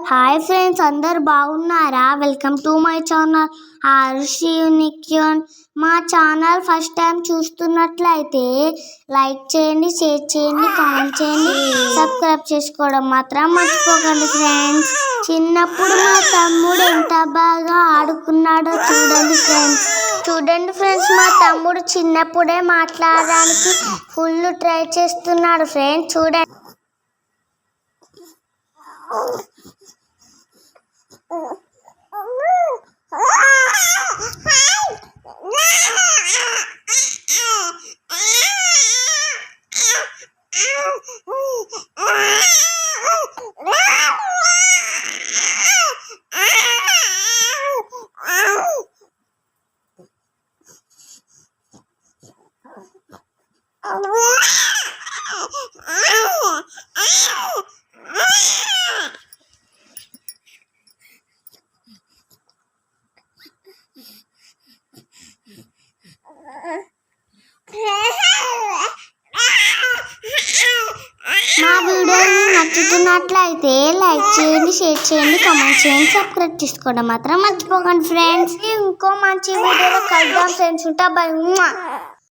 Hi friends, అందరు బాగున్నారా? Welcome to my channel Arushi యూనిక్యూన్. మా ఛానల్ ఫస్ట్ టైం చూస్తున్నట్లయితే లైక్ చేయండి, షేర్ చేయండి, కామెంట్ చేయండి, సబ్స్క్రైబ్ చేసుకోవడం మాత్రం మర్చిపోకండి ఫ్రెండ్స్. చిన్నప్పుడు మా తమ్ముడు ఎంత బాగా ఆడుకున్నాడో చూడండి ఫ్రెండ్స్. మా తమ్ముడు చిన్నప్పుడే మాట్లాడడానికి ఫుల్ ట్రై చేస్తున్నాడు ఫ్రెండ్స్. చూడండి. మా వీడియోని నచ్చుతున్నట్లయితే లైక్ చేయండి, షేర్ చేయండి, కామెంట్ చేయండి, సబ్స్క్రైబ్ చేసుకోవడం మాత్రం మర్చిపోకండి ఫ్రెండ్స్. ఇంకో మంచి వీడియోలో కలుద్దాం ఫ్రెండ్స్. ఉంటా, బై.